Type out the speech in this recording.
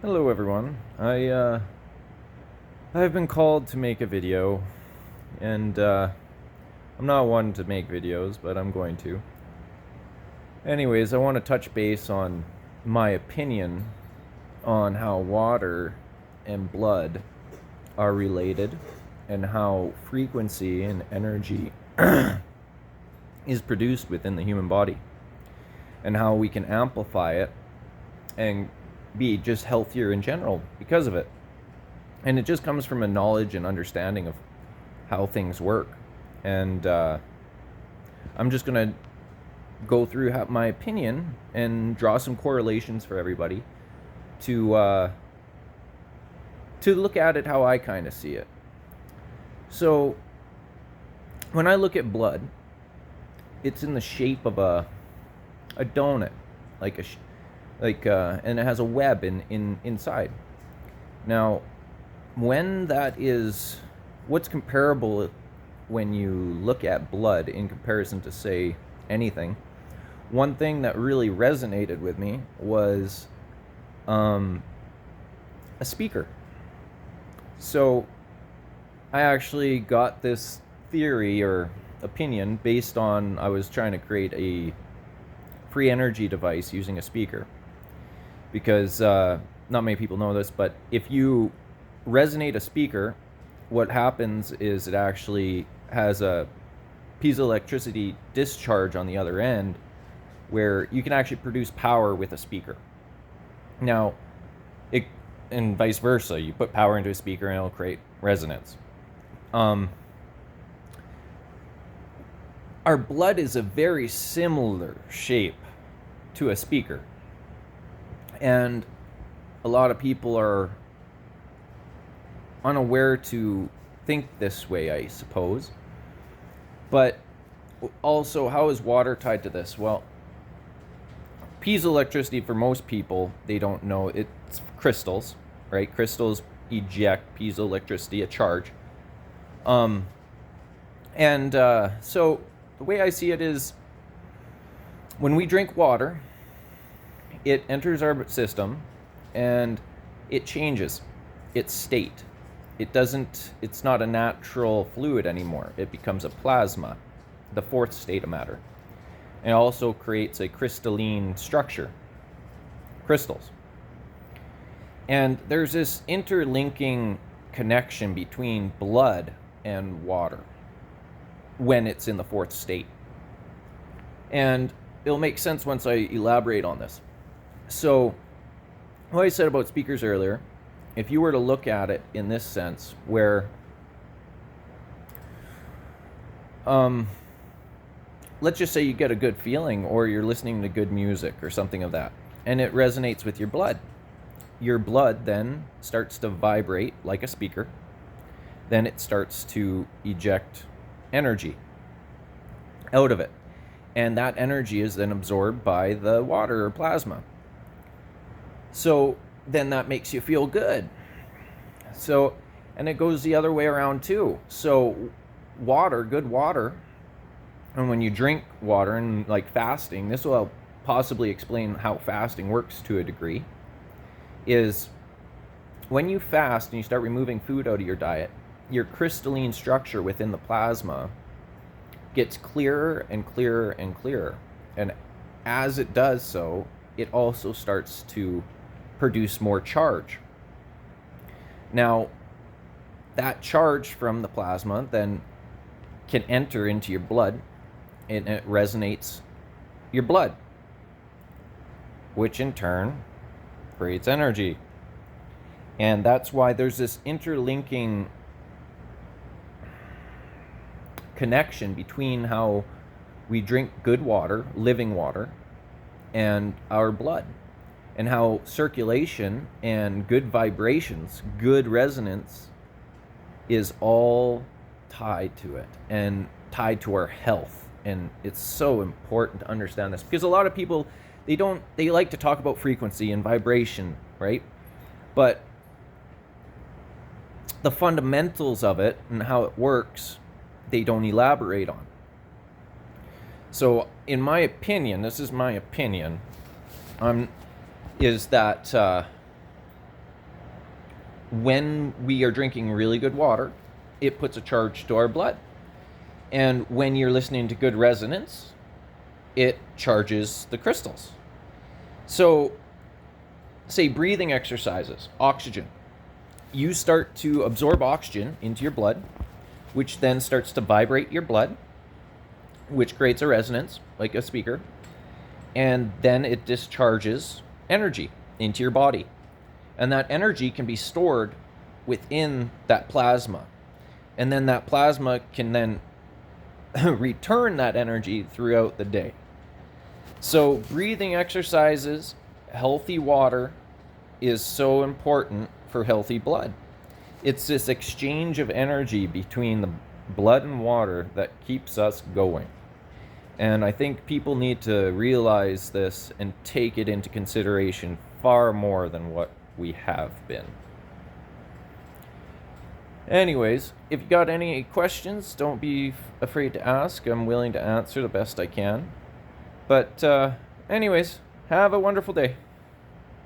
Hello everyone. I've been called to make a video, and I'm not one to make videos, but I'm going to. Anyways, I want to touch base on my opinion on how water and blood are related, and how frequency and energy is produced within the human body, and how we can amplify it and be just healthier in general because of it. And it just comes from a knowledge and understanding of how things work. And I'm just going to go through my opinion and draw some correlations for everybody to look at it how I kind of see it. So when I look at blood, it's in the shape of a donut, like and it has a web inside. Now, when that is, what's comparable when you look at blood in comparison to, say, anything? One thing that really resonated with me was a speaker. So I actually got this theory or opinion based on, I was trying to create a free energy device using a speaker, because not many people know this, but if you resonate a speaker, what happens is it actually has a piezoelectricity discharge on the other end, where you can actually produce power with a speaker. Now, and vice versa, you put power into a speaker and it'll create resonance. Our blood is a very similar shape to a speaker, and a lot of people are unaware to think this way, I suppose. But also, how is water tied to this? Well, piezoelectricity, for most people, they don't know, it's crystals, right? Crystals eject piezoelectricity, a charge. So the way I see it is, when we drink water, it enters our system and it changes its state. It's not a natural fluid anymore. It becomes a plasma, the fourth state of matter. And it also creates a crystalline structure, crystals. And there's this interlinking connection between blood and water when it's in the fourth state. And it'll make sense once I elaborate on this. So, what I said about speakers earlier, if you were to look at it in this sense, where let's just say you get a good feeling, or you're listening to good music or something of that, and it resonates with your blood. Your blood then starts to vibrate like a speaker. Then it starts to eject energy out of it. And that energy is then absorbed by the water or plasma. So then that makes you feel good. So, and it goes the other way around too. So water, good water, and when you drink water, and like fasting, this will possibly explain how fasting works to a degree, is when you fast and you start removing food out of your diet, your crystalline structure within the plasma gets clearer and clearer and clearer. And as it does so, it also starts to produce more charge. Now, that charge from the plasma then can enter into your blood, and it resonates your blood, which in turn creates energy. And that's why there's this interlinking connection between how we drink good water, living water, and our blood, and how circulation and good vibrations, good resonance is all tied to it and tied to our health. And it's so important to understand this, because a lot of people, they like to talk about frequency and vibration, right? But the fundamentals of it and how it works, they don't elaborate on. So in my opinion, this is my opinion, is that when we are drinking really good water, it puts a charge to our blood. And when you're listening to good resonance, it charges the crystals. So, say breathing exercises, oxygen. You start to absorb oxygen into your blood, which then starts to vibrate your blood, which creates a resonance, like a speaker. And then it discharges energy into your body. And that energy can be stored within that plasma. And then that plasma can then return that energy throughout the day. So breathing exercises, healthy water is so important for healthy blood. It's this exchange of energy between the blood and water that keeps us going. And I think people need to realize this and take it into consideration far more than what we have been. Anyways, if you got any questions, don't be afraid to ask. I'm willing to answer the best I can. But anyways, have a wonderful day.